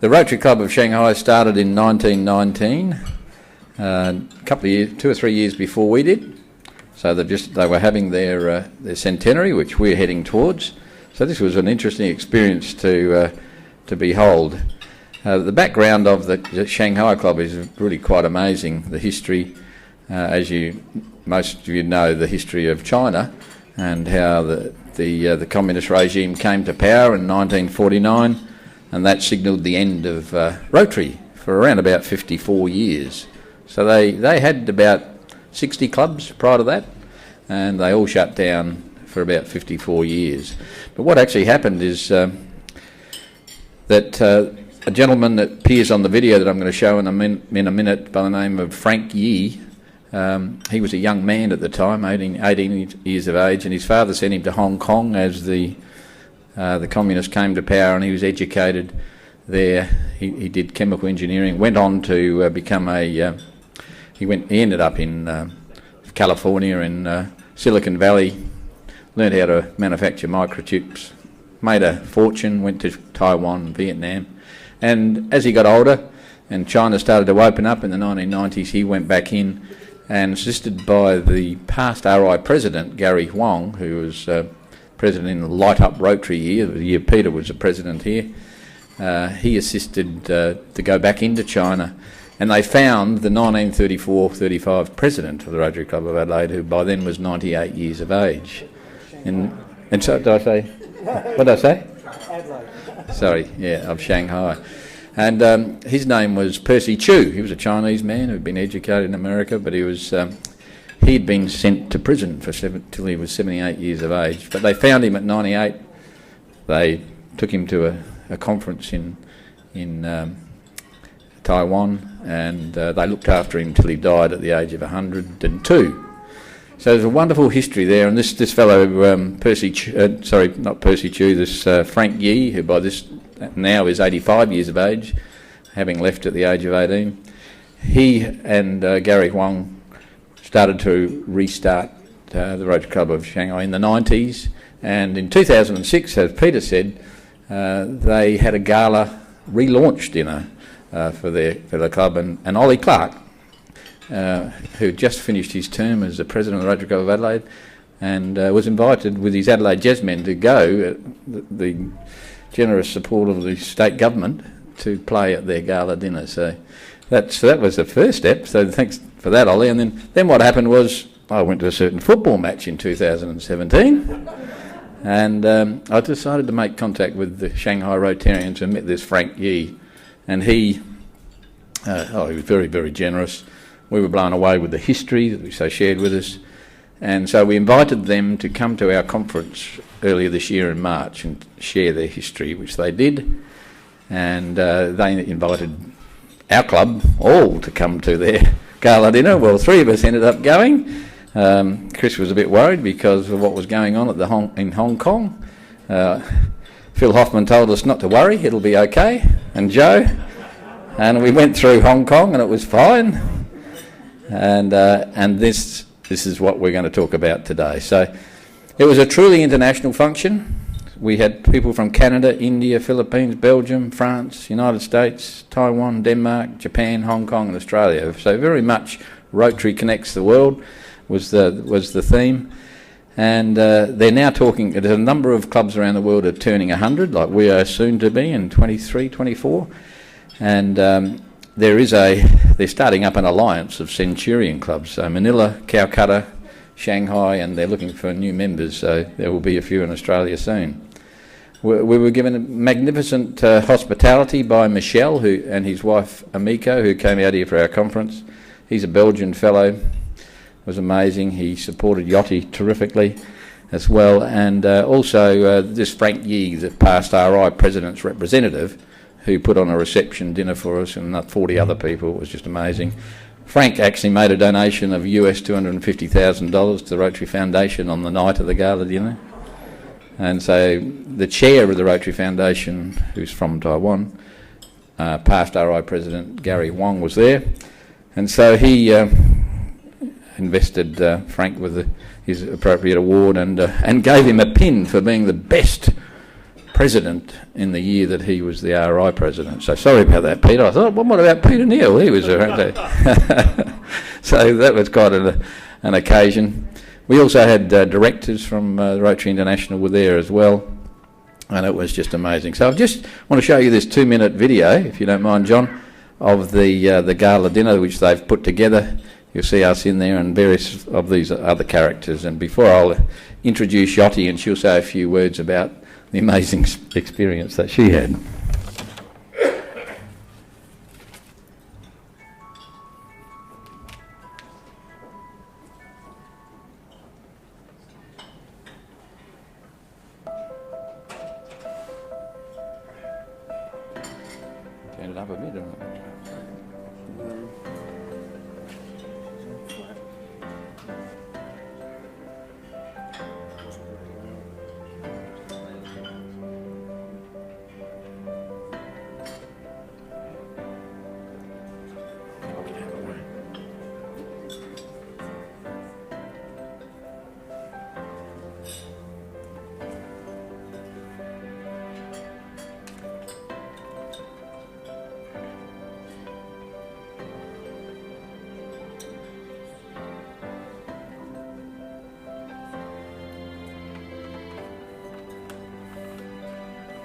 The Rotary Club of Shanghai started in 1919, a couple of years, 2 or 3 years before we did. So they were having their centenary, which we're heading towards. So this was an interesting experience to behold. The background of the Shanghai Club is really quite amazing. The history, as most of you know, the history of China and how the communist regime came to power in 1949, and that signalled the end of Rotary for around about 54 years. So they had about 60 clubs prior to that, and they all shut down for about 54 years. But what actually happened is that a gentleman that appears on the video that I'm going to show in a minute by the name of Frank Yi, he was a young man at the time, 18 years of age, and his father sent him to Hong Kong as the communists came to power, and he was educated there. He did chemical engineering, went on to become he ended up in California, in Silicon Valley, learned how to manufacture microchips, made a fortune, went to Taiwan, Vietnam, and as he got older and China started to open up in the 1990s, he went back in, and assisted by the past RI president, Gary Huang, who was president in the Light Up Rotary year, the year Peter was the president here. He assisted to go back into China, and they found the 1934-35 president of the Rotary Club of Adelaide, who by then was 98 years of age. And so, did I say? What did I say? Adelaide. Sorry, yeah, of Shanghai. And his name was Percy Chu. He was a Chinese man who'd been educated in America, but he'd been sent to prison till he was 78 years of age. But they found him at 98. They took him to a conference in Taiwan, and they looked after him till he died at the age of 102. So there's a wonderful history there, and this fellow, Frank Yi, who by this now is 85 years of age, having left at the age of 18, he and Gary Huang started to restart the Rotary Club of Shanghai in the 90s, and in 2006, as Peter said, they had a gala relaunch dinner for the club, and Ollie Clark, who just finished his term as the president of the Rotary Club of Adelaide, and was invited with his Adelaide Jazzmen to go, the generous support of the state government, to play at their gala dinner. So that was the first step, so thanks for that, Ollie. And then what happened was I went to a certain football match in 2017, and I decided to make contact with the Shanghai Rotarians and met this Frank Yi, and he was very, very generous. We were blown away with the history that they shared with us, and so we invited them to come to our conference earlier this year in March and share their history, which they did, and they invited our club all to come to their gala dinner. Well, 3 of us ended up going. Chris was a bit worried because of what was going on in Hong Kong. Phil Hoffman told us not to worry, it'll be okay, and Joe, and we went through Hong Kong and it was fine. And this is what we're going to talk about today. So it was a truly international function. We had people from Canada, India, Philippines, Belgium, France, United States, Taiwan, Denmark, Japan, Hong Kong and Australia. So very much Rotary connects the world was the theme. And they're now talking, there's a number of clubs around the world are turning 100, like we are soon to be in 23, 24. And they're starting up an alliance of Centurion clubs, so Manila, Calcutta, Shanghai, and they're looking for new members, so there will be a few in Australia soon. We were given magnificent hospitality by Michel and his wife Amiko, who came out here for our conference. He's a Belgian fellow, was amazing. He supported Jyoti terrifically as well, and also this Frank Yi, the past RI president's representative, who put on a reception dinner for us, and 40 other people. It was just amazing. Frank actually made a donation of US $250,000 to the Rotary Foundation on the night of the gala dinner. And so the chair of the Rotary Foundation, who's from Taiwan, past RI President Gary Huang, was there. And so he invested Frank with his appropriate award and gave him a pin for being the best president in the year that he was the RI president. So sorry about that, Peter. I thought, well, what about Peter Neal? He was around there. So that was quite an occasion. We also had directors from Rotary International were there as well, and it was just amazing. So I just want to show you this 2-minute video, if you don't mind, John, of the gala dinner which they've put together. You'll see us in there and various of these other characters. And before I'll introduce Jyoti, and she'll say a few words about the amazing experience that she had. Turn it up a bit, or not?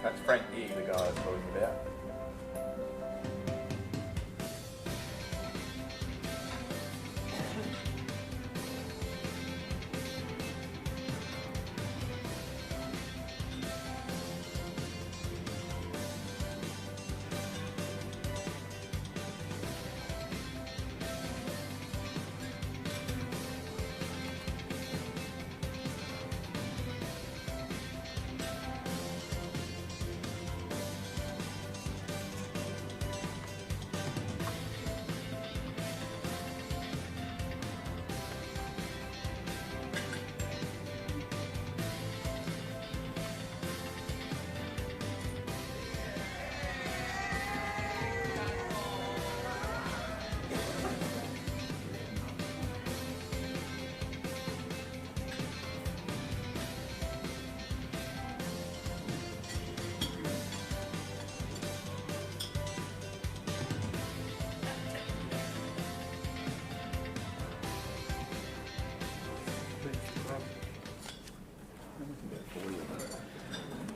That's Frank Yee, the guy I was talking about.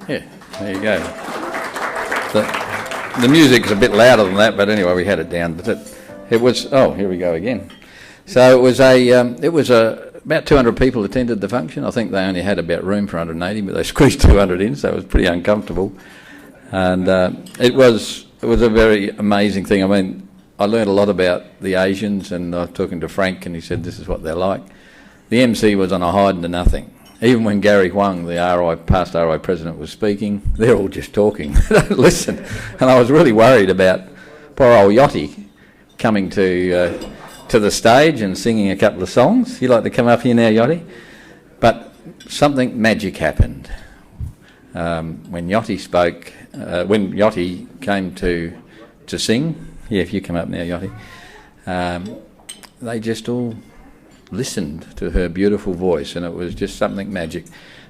Yeah, there you go. The music's a bit louder than that, but anyway, we had it down. But it was. Oh, here we go again. So it was about 200 people attended the function. I think they only had about room for 180, but they squeezed 200 in, so it was pretty uncomfortable. And it was a very amazing thing. I mean, I learned a lot about the Asians, and I was talking to Frank, and he said this is what they're like. The MC was on a hide into nothing. Even when Gary Huang, the past RI president, was speaking, they're all just talking. They don't listen. And I was really worried about poor old Jyoti coming to the stage and singing a couple of songs. You like to come up here now, Jyoti? But something magic happened. When Jyoti spoke, when Jyoti came to sing, yeah, if you come up now, Jyoti, they just all listened to her beautiful voice, and it was just something magic.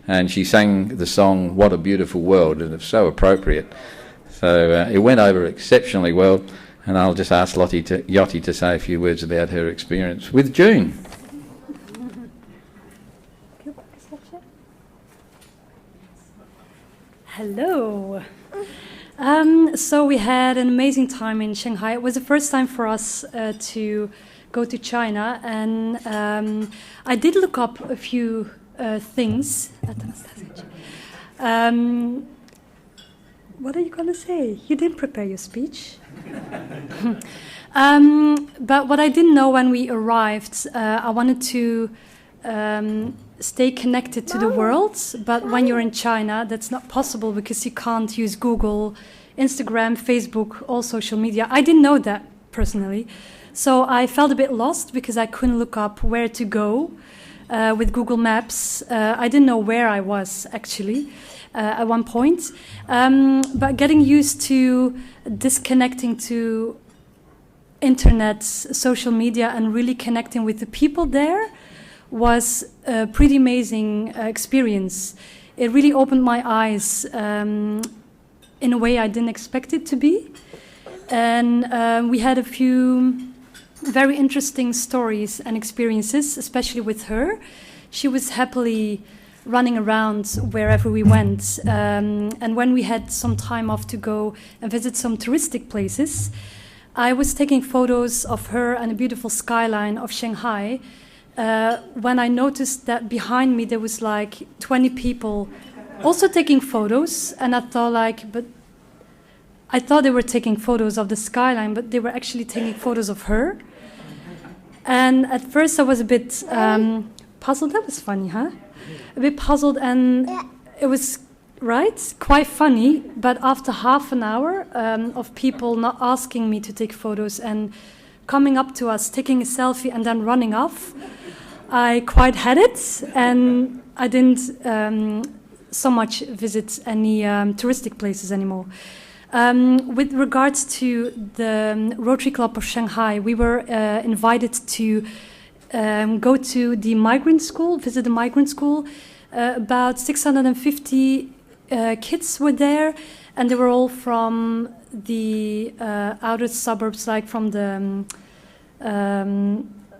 And she sang the song "What a Beautiful World," and it's so appropriate. So it went over exceptionally well, and I'll just ask Jyoti to say a few words about her experience with June. Hello. So we had an amazing time in Shanghai. It was the first time for us to go to China, and I did look up a few things. What are you going to say? You didn't prepare your speech. But what I didn't know when we arrived, I wanted to stay connected to the world, but when you're in China, that's not possible because you can't use Google, Instagram, Facebook, all social media. I didn't know that personally. So I felt a bit lost because I couldn't look up where to go with Google Maps. I didn't know where I was actually at one point. But getting used to disconnecting to internet, social media, and really connecting with the people there was a pretty amazing experience. it really opened my eyes in a way I didn't expect it to be. And we had a few very interesting stories and experiences, especially with her. She was happily running around wherever we went. And when we had some time off to go and visit some touristic places, I was taking photos of her and a beautiful skyline of Shanghai when I noticed that behind me there was like 20 people also taking photos. And I thought I thought they were taking photos of the skyline, but they were actually taking photos of her. And at first I was a bit puzzled. That was funny, huh? A bit puzzled, and it was quite funny. But after half an hour of people not asking me to take photos and coming up to us, taking a selfie and then running off, I quite had it, and I didn't so much visit any touristic places anymore. With regards to the Rotary Club of Shanghai, we were invited to go to the migrant school, visit the migrant school. About 650 kids were there, and they were all from the outer suburbs, like from the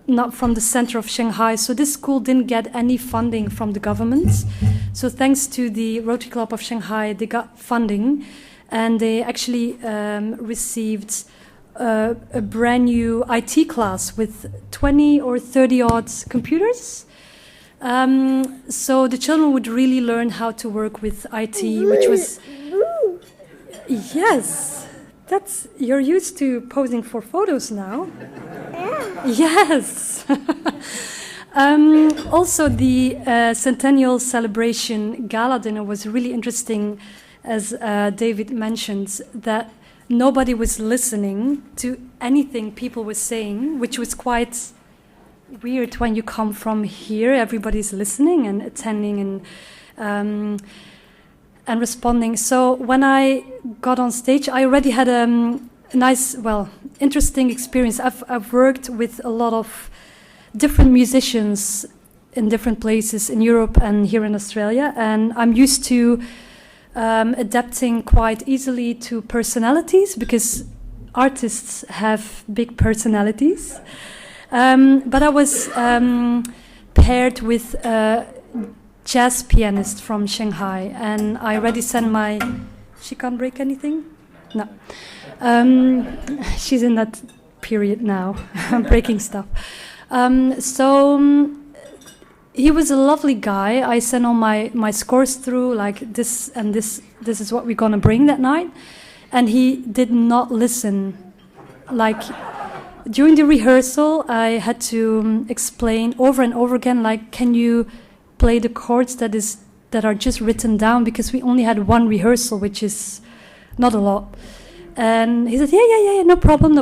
not from the center of Shanghai. So this school didn't get any funding from the government. So thanks to the Rotary Club of Shanghai, they got funding, and they actually received a brand new IT class with 20 or 30 odd computers. So the children would really learn how to work with IT, which was... Yes, you're used to posing for photos now. Yes. Also, the Centennial Celebration Gala dinner was really interesting, as David mentioned, that nobody was listening to anything people were saying, which was quite weird when you come from here. Everybody's listening and attending and responding. So when I got on stage, I already had a nice, interesting experience. I've worked with a lot of different musicians in different places in Europe and here in Australia, and I'm used to adapting quite easily to personalities, because artists have big personalities. But I was paired with a jazz pianist from Shanghai, and I already sent my... She can't break anything? No. She's in that period now, breaking stuff. He was a lovely guy. I sent all my scores through, like this and this is what we're gonna bring that night. And he did not listen. Like, during the rehearsal, I had to explain over and over again, like, can you play the chords that are just written down, because we only had one rehearsal, which is not a lot. And he said, yeah, no problem.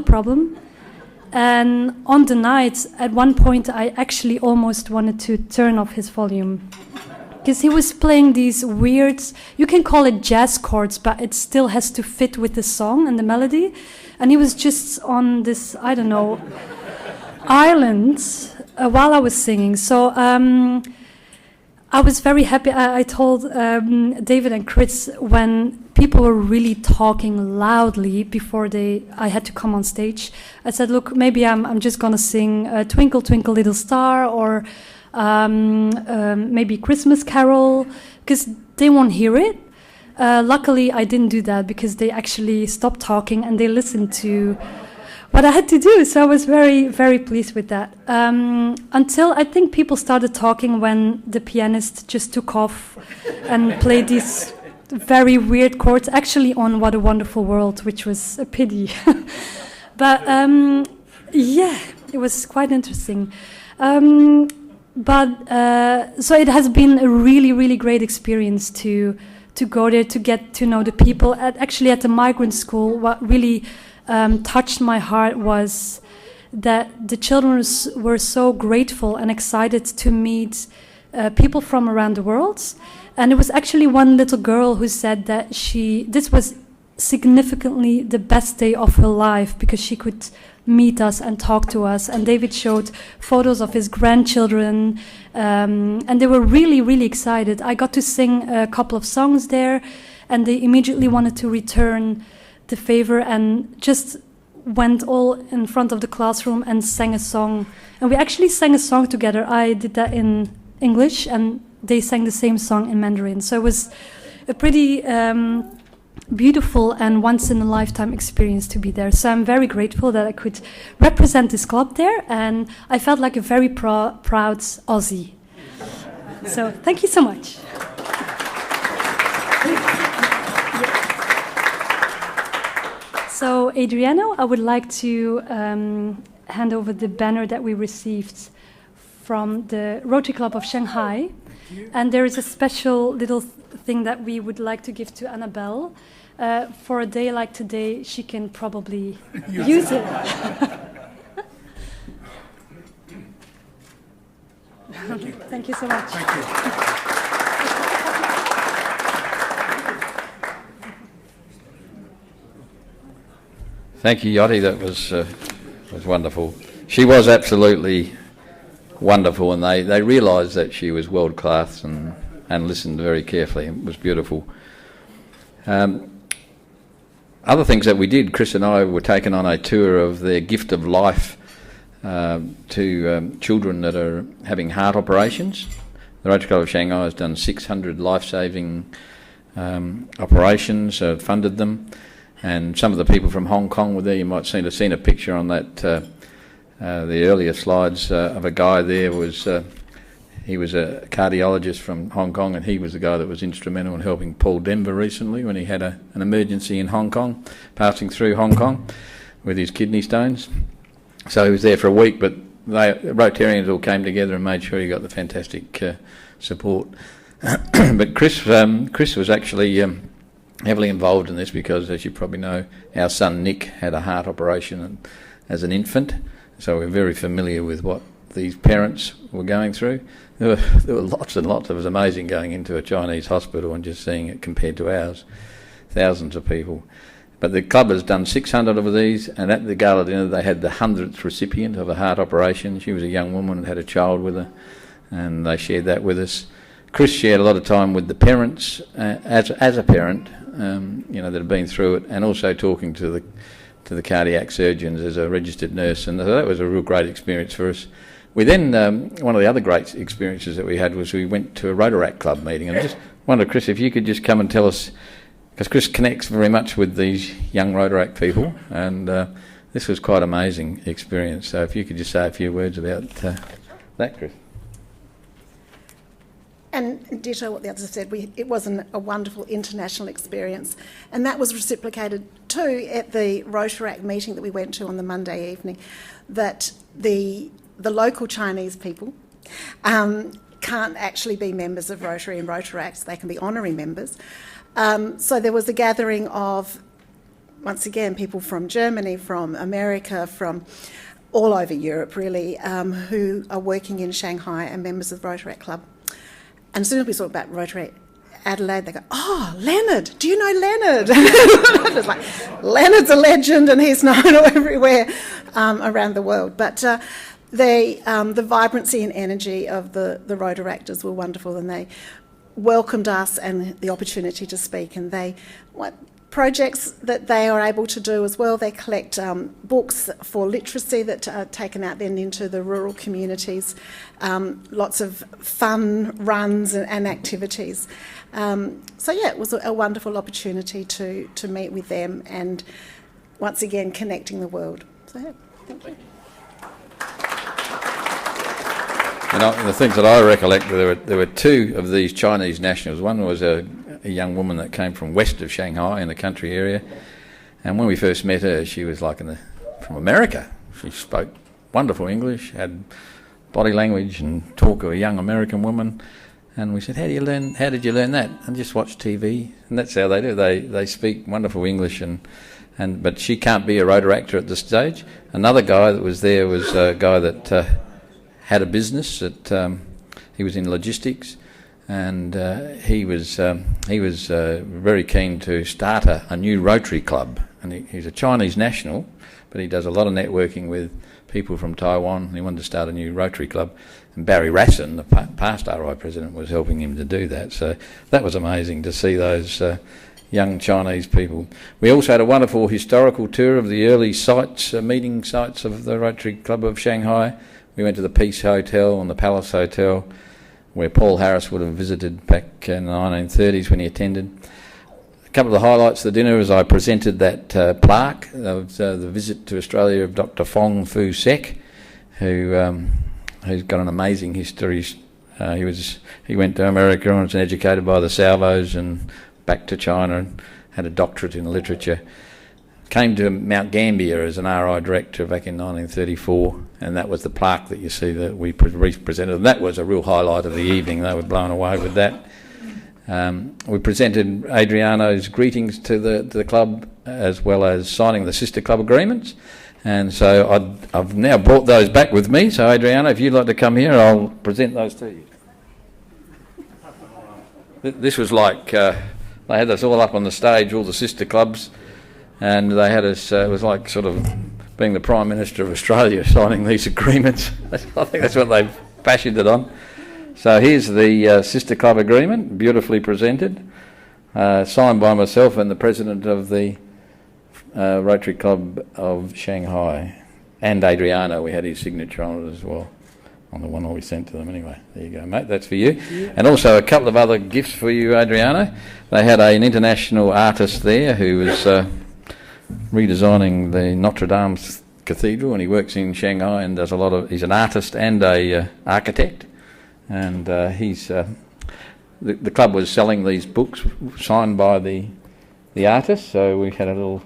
And on the night, at one point, I actually almost wanted to turn off his volume, because he was playing these weird, you can call it jazz chords, but it still has to fit with the song and the melody. And he was just on this, I don't know, island while I was singing. So I was very happy. I told David and Chris, when people were really talking loudly before I had to come on stage, I said, look, maybe I'm just going to sing Twinkle, Twinkle, Little Star, or maybe Christmas Carol, because they won't hear it. Luckily, I didn't do that, because they actually stopped talking and they listened to what I had to do. So I was very, very pleased with that. Until I think people started talking when the pianist just took off and played these very weird chords, actually on What a Wonderful World, which was a pity. But yeah, it was quite interesting. So it has been a really, really great experience to go there, to get to know the people. Actually, at the migrant school, what really touched my heart was that the children were so grateful and excited to meet people from around the world. And it was actually one little girl who said that this was significantly the best day of her life because she could meet us and talk to us. And David showed photos of his grandchildren, and they were really, really excited. I got to sing a couple of songs there, and they immediately wanted to return the favor and just went all in front of the classroom and sang a song. And we actually sang a song together. I did that in English, and they sang the same song in Mandarin. So it was a pretty beautiful and once-in-a-lifetime experience to be there. So I'm very grateful that I could represent this club there, and I felt like a very proud Aussie. So thank you so much. So Adriano, I would like to hand over the banner that we received from the Rotary Club of Shanghai. And there is a special little thing that we would like to give to Annabelle. For a day like today, she can probably use it. Thank you so much. Thank you. Thank you, Jyoti. That was wonderful. She was absolutely wonderful, and they realised that she was world class and listened very carefully. It was beautiful. Other things that we did, Chris and I were taken on a tour of their gift of life to children that are having heart operations. The Rotary Club of Shanghai has done 600 life-saving operations, funded them, and some of the people from Hong Kong were there. You might have seen a picture on that, the earlier slides of a guy there. He was a cardiologist from Hong Kong, and he was the guy that was instrumental in helping Paul Denver recently when he had an emergency in Hong Kong, passing through Hong Kong with his kidney stones. So he was there for a week, but Rotarians all came together and made sure he got the fantastic support. But Chris was actually heavily involved in this because, as you probably know, our son Nick had a heart operation as an infant, so we're very familiar with what these parents were going through. There were lots and lots. It was amazing going into a Chinese hospital and just seeing it compared to ours. Thousands of people. But the club has done 600 of these, and at the gala dinner they had the 100th recipient of a heart operation. She was a young woman and had a child with her, and they shared that with us. Chris shared a lot of time with the parents as a parent, that had been through it, and also talking to the cardiac surgeons as a registered nurse, and that was a real great experience for us. We then, one of the other great experiences that we had was we went to a Rotaract Club meeting, and I just wondered, Chris, if you could just come and tell us, because Chris connects very much with these young Rotaract people, and this was quite an amazing experience. So if you could just say a few words about that, Chris. And ditto what the others have said, it was a wonderful international experience, and that was reciprocated too at the Rotaract meeting that we went to on the Monday evening, that the local Chinese people can't actually be members of Rotary and Rotaracts. They can be honorary members. So there was a gathering of, once again, people from Germany, from America, from all over Europe really, who are working in Shanghai and members of the Rotaract Club. And as soon as we talk about Rotary Adelaide, they go, "Oh, Leonard, do you know Leonard?" It was like, Leonard's a legend and he's known everywhere around the world. But the vibrancy and energy of the Rotaractors were wonderful, and they welcomed us and the opportunity to speak. And what projects that they are able to do as well, they collect books for literacy that are taken out then into the rural communities, lots of fun runs and activities. So yeah, it was a wonderful opportunity to meet with them, and once again connecting the world. So yeah, thank you. And the things that I recollect, there were two of these Chinese nationals. One was a young woman that came from west of Shanghai in the country area, and when we first met her, she was like from America. She spoke wonderful English, had body language and talk of a young American woman, and we said, how did you learn that? And just watch TV, and that's how they do. They speak wonderful English, but she can't be a Rotaractor at this stage. Another guy that was there was a guy that had a business that he was in logistics, and he was very keen to start a new Rotary Club. And he's a Chinese national, but he does a lot of networking with people from Taiwan. He wanted to start a new Rotary Club, and Barry Rasson, the past RI president, was helping him to do that. So that was amazing to see those young Chinese people. We also had a wonderful historical tour of the early sites, meeting sites of the Rotary Club of Shanghai. We went to the Peace Hotel and the Palace Hotel, where Paul Harris would have visited back in the 1930s when he attended. A couple of the highlights of the dinner is I presented that plaque of the visit to Australia of Dr. Fong Fu Sek, who's got an amazing history. He went to America and was educated by the Salvos and back to China and had a doctorate in literature. Came to Mount Gambier as an RI director back in 1934, and that was the plaque that you see that we presented. And that was a real highlight of the evening. They were blown away with that. We presented Adriano's greetings to the club, as well as signing the sister club agreements. And so I've now brought those back with me. So Adriano, if you'd like to come here, I'll present those to you. This was like, they had us all up on the stage, all the sister clubs, and they had us, it was like sort of being the Prime Minister of Australia signing these agreements. I think that's what they've fashioned it on. So here's the sister club agreement, beautifully presented, signed by myself and the president of the Rotary Club of Shanghai, and Adriano. We had his signature on it as well, on the one we sent to them anyway. There you go, mate, that's for you. Yeah. And also a couple of other gifts for you, Adriano. They had an international artist there who was redesigning the Notre Dame Cathedral, and he works in Shanghai and does a lot of, he's an artist and a architect, and the club was selling these books signed by the artist, so we had a little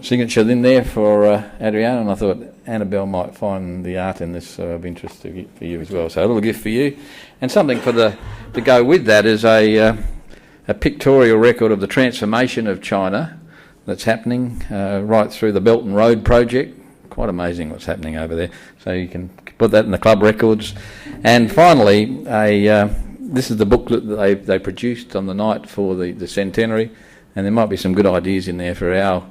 signature in there for Adriano, and I thought Annabelle might find the art in this of interest for you as well. So a little gift for you, and something to go with that is a pictorial record of the transformation of China that's happening right through the Belt and Road project. Quite amazing what's happening over there. So you can put that in the club records. And finally, this is the booklet that they produced on the night for the centenary, and there might be some good ideas in there for our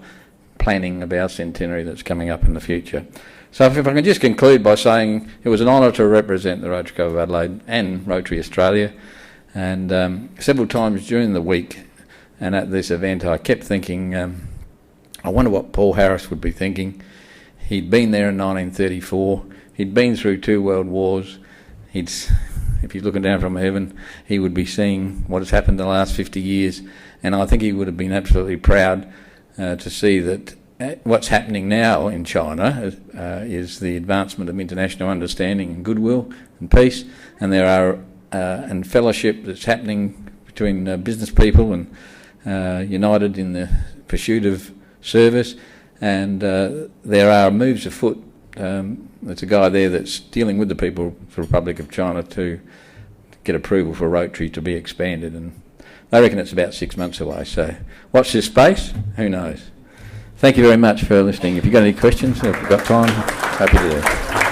planning of our centenary that's coming up in the future. So if I can just conclude by saying it was an honour to represent the Rotary Club of Adelaide and Rotary Australia, and several times during the week and at this event I kept thinking, I wonder what Paul Harris would be thinking. He'd been there in 1934, he'd been through 2 world wars, if he's looking down from heaven, he would be seeing what has happened in the last 50 years, and I think he would have been absolutely proud to see that what's happening now in China is the advancement of international understanding and goodwill and peace, and there are and fellowship that's happening between business people and united in the pursuit of service, and there are moves afoot. There's a guy there that's dealing with the People's Republic of China to get approval for Rotary to be expanded, and I reckon it's about 6 months away, so watch this space, who knows. Thank you very much for listening. If you've got any questions, or if you've got time, happy to do it.